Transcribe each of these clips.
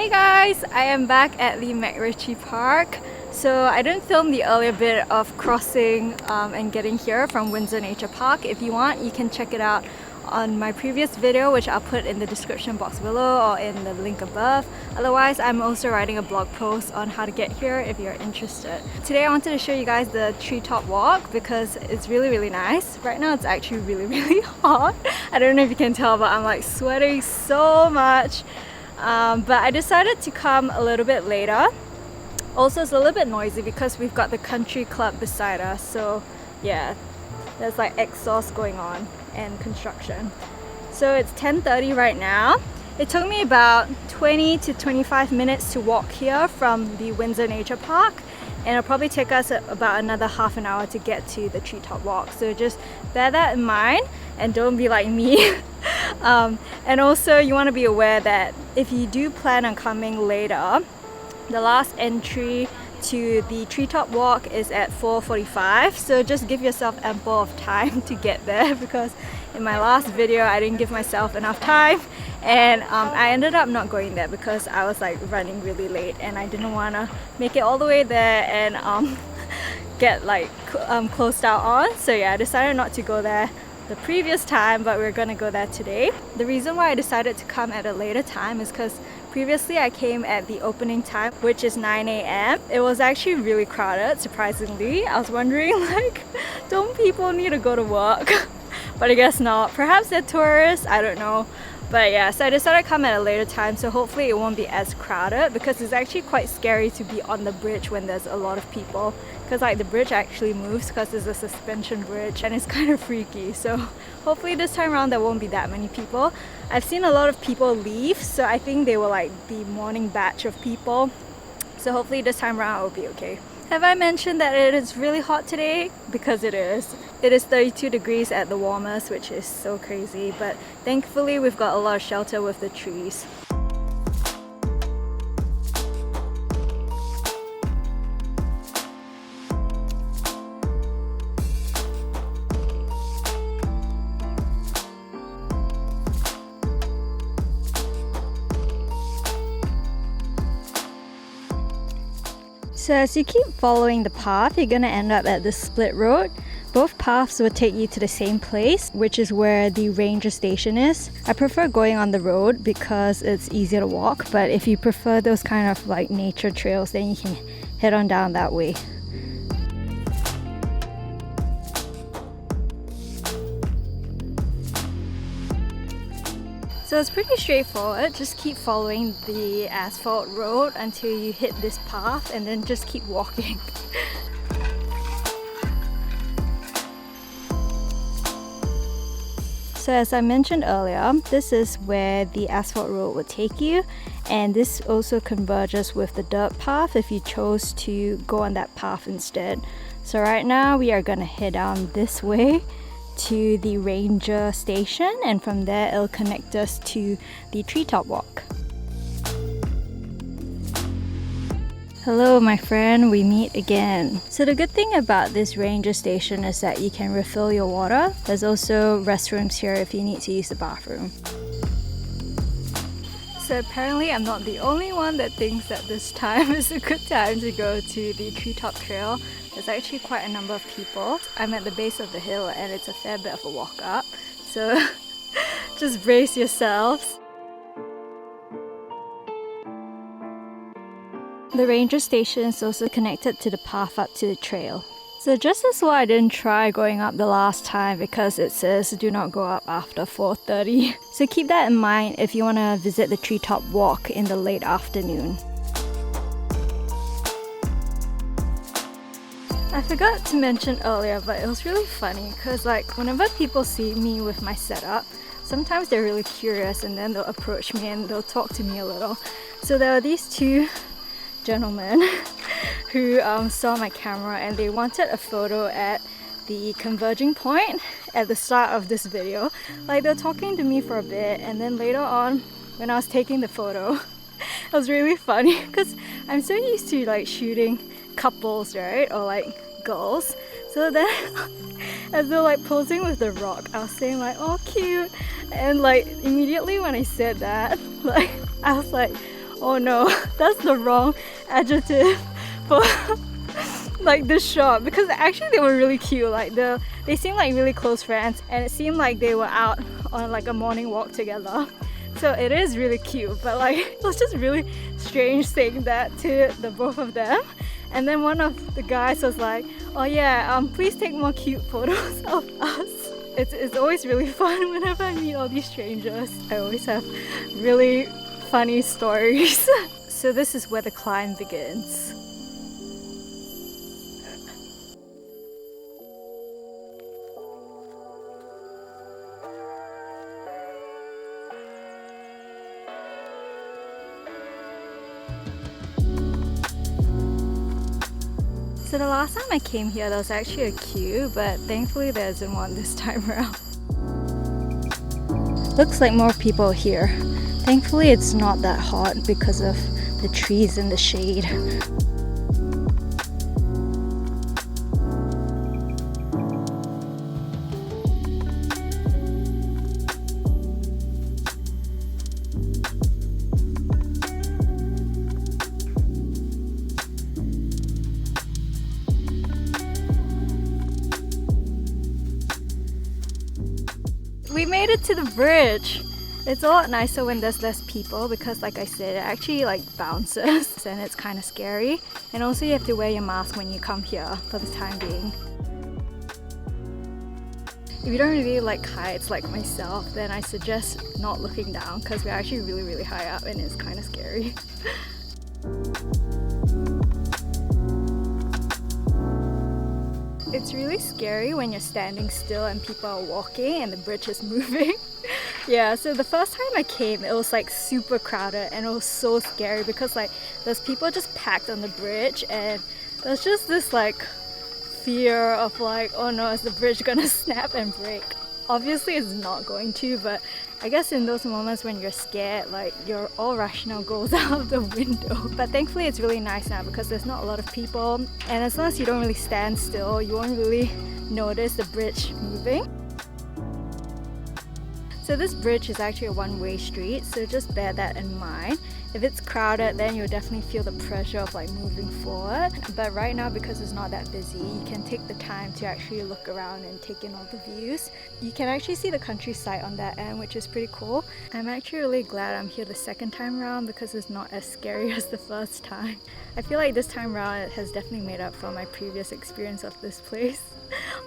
Hey guys, I am back at the Macritchie Park. So I didn't film the earlier bit of crossing and getting here from Windsor Nature Park. If you want, you can check it out on my previous video, which I'll put in the description box below or in the link above. Otherwise, I'm also writing a blog post on how to get here if you're interested. Today I wanted to show you guys the treetop walk because it's really nice. Right now it's actually really hot. I don't know if you can tell, but I'm like sweating so much. But I decided to come a little bit later. Also, it's a little bit noisy because we've got the country club beside us. So yeah, there's like exhaust going on and construction. So it's 10:30 right now. It took me about 20 to 25 minutes to walk here from the Windsor Nature Park, and it'll probably take us about another half an hour to get to the treetop walk. So just bear that in mind and don't be like me. And also you want to be aware that if you do plan on coming later, the last entry to the treetop walk is at 4:45, so just give yourself ample of time to get there, because in my last video I didn't give myself enough time, and I ended up not going there because I was like running really late and I didn't want to make it all the way there and get like closed out on. So yeah, I decided not to go there the previous time, but we're gonna go there today. The reason why I decided to come at a later time is because previously I came at the opening time, which is 9 a.m. It was actually really crowded, surprisingly. I was wondering, like, don't people need to go to work? But I guess not. Perhaps they're tourists, I don't know. But yeah, so I decided to come at a later time, so hopefully it won't be as crowded, because it's actually quite scary to be on the bridge when there's a lot of people, because like the bridge actually moves because it's a suspension bridge and it's kind of freaky. So hopefully this time around there won't be that many people. I've seen a lot of people leave, so I think they were like the morning batch of people. So hopefully this time around it will be okay. Have I mentioned that it is really hot today? Because it is. It is 32 degrees at the warmest, which is so crazy, but thankfully we've got a lot of shelter with the trees. So as you keep following the path, you're gonna end up at the split road. Both paths will take you to the same place, which is where the ranger station is. I prefer going on the road because it's easier to walk, but if you prefer those kind of like nature trails, then you can head on down that way. So it's pretty straightforward. Just keep following the asphalt road until you hit this path and then just keep walking. So as I mentioned earlier, this is where the asphalt road will take you, and this also converges with the dirt path if you chose to go on that path instead. So right now we are gonna head down this way to the ranger station, and from there it'll connect us to the treetop walk. Hello my friend, we meet again. So the good thing about this ranger station is that you can refill your water. There's also restrooms here if you need to use the bathroom. So apparently I'm not the only one that thinks that this time is a good time to go to the treetop trail. There's actually quite a number of people. I'm at the base of the hill and it's a fair bit of a walk up, so just brace yourselves. The ranger station is also connected to the path up to the trail. So just as well I didn't try going up the last time because it says do not go up after 4:30. So keep that in mind if you want to visit the treetop walk in the late afternoon. I forgot to mention earlier, but it was really funny because like whenever people see me with my setup, sometimes they're really curious and then they'll approach me and they'll talk to me a little. So there were these two gentlemen who saw my camera and they wanted a photo at the converging point at the start of this video. Like they're talking to me for a bit, and then later on when I was taking the photo, it was really funny because I'm so used to like shooting couples, right, or like girls. So then as they're like posing with the rock, I was saying like, oh cute, and like immediately when I said that, like I was like, Oh no, that's the wrong adjective for like this shot, because actually they were really cute. Like they seemed like really close friends, and it seemed like they were out on like a morning walk together. So it is really cute, but like it was just really strange saying that to the both of them. And then one of the guys was like, oh yeah, please take more cute photos of us. It's always really fun whenever I meet all these strangers. I always have really funny stories. So this is where the climb begins. So the last time I came here, there was actually a queue, but thankfully there isn't one this time around. Looks like more people here. Thankfully it's not that hot because of the trees and the shade. We made it to the bridge. It's a lot nicer when there's less people because, like I said, it actually like bounces and it's kind of scary. And also you have to wear your mask when you come here for the time being. If you don't really like heights like myself, then I suggest not looking down because we're actually really high up and it's kind of scary. It's really scary when you're standing still and people are walking and the bridge is moving. Yeah, so the first time I came, it was like super crowded and it was so scary because like there's people just packed on the bridge and there's just this like fear of like, oh no, is the bridge gonna snap and break? Obviously it's not going to, but I guess in those moments when you're scared, like your all rational goes out of the window. But thankfully it's really nice now because there's not a lot of people, and as long as you don't really stand still, you won't really notice the bridge moving. So this bridge is actually a one-way street, so just bear that in mind. If it's crowded, then you'll definitely feel the pressure of like moving forward. But right now, because it's not that busy, you can take the time to actually look around and take in all the views. You can actually see the countryside on that end, which is pretty cool. I'm actually really glad I'm here the second time around because it's not as scary as the first time. I feel like this time around it has definitely made up for my previous experience of this place.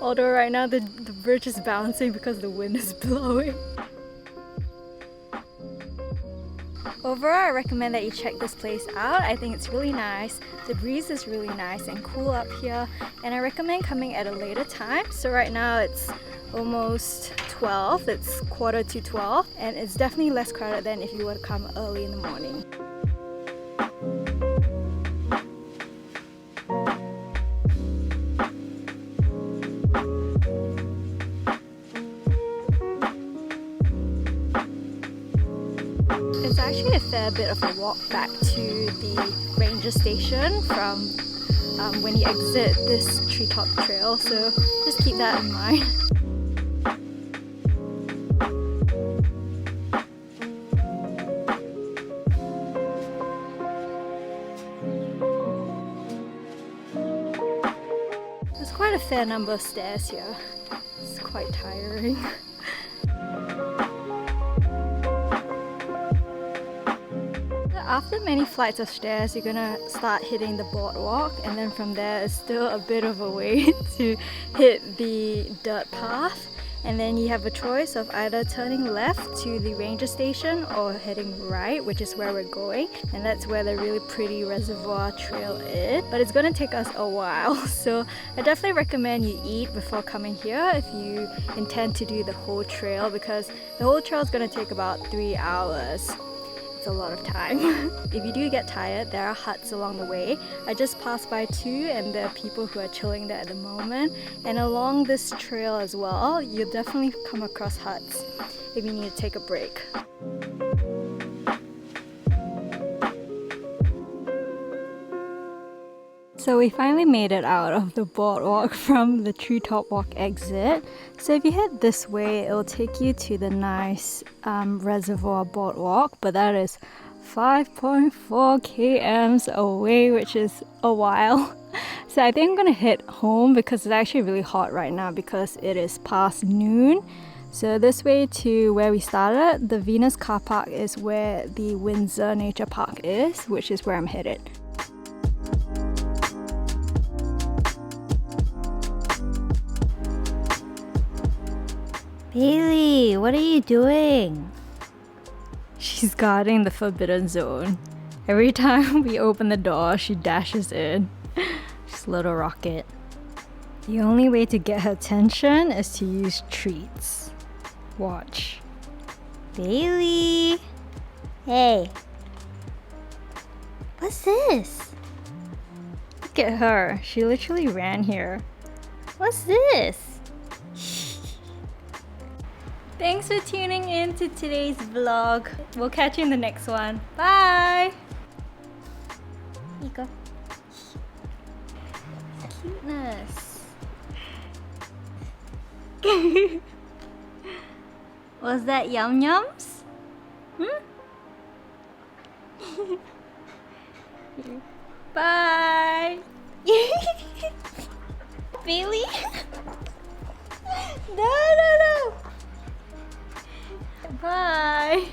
Although right now the bridge is bouncing because the wind is blowing. Overall, I recommend that you check this place out. I think it's really nice. The breeze is really nice and cool up here, and I recommend coming at a later time. So right now it's almost 12, it's 11:45, and it's definitely less crowded than if you were to come early in the morning. It's actually a fair bit of a walk back to the ranger station from when you exit this treetop trail, so just keep that in mind. There's quite a fair number of stairs here. It's quite tiring. After many flights of stairs, you're gonna start hitting the boardwalk, and then from there it's still a bit of a way to hit the dirt path. And then you have a choice of either turning left to the ranger station or heading right, which is where we're going, and that's where the really pretty reservoir trail is. But it's gonna take us a while, so I definitely recommend you eat before coming here if you intend to do the whole trail, because the whole trail is gonna take about 3 hours. A lot of time. If you do get tired, there are huts along the way. I just passed by 2 and there are people who are chilling there at the moment. And along this trail as well, you'll definitely come across huts if you need to take a break. So we finally made it out of the boardwalk from the Treetop Walk exit. So if you head this way, it'll take you to the nice reservoir boardwalk, but that is 5.4 kms away, which is a while. So I think I'm gonna head home because it's actually really hot right now because it is past noon. So this way to where we started, the Venus car park is where the Windsor Nature Park is, which is where I'm headed. Bailey, what are you doing? She's guarding the forbidden zone. Every time we open the door, she dashes in. She's a little rocket. The only way to get her attention is to use treats. Watch. Bailey! Hey. What's this? Look at her. She literally ran here. What's this? Thanks for tuning in to today's vlog. We'll catch you in the next one. Bye! Here you go. Cuteness. Was that yum yums? Bye! Bailey? No! Bye!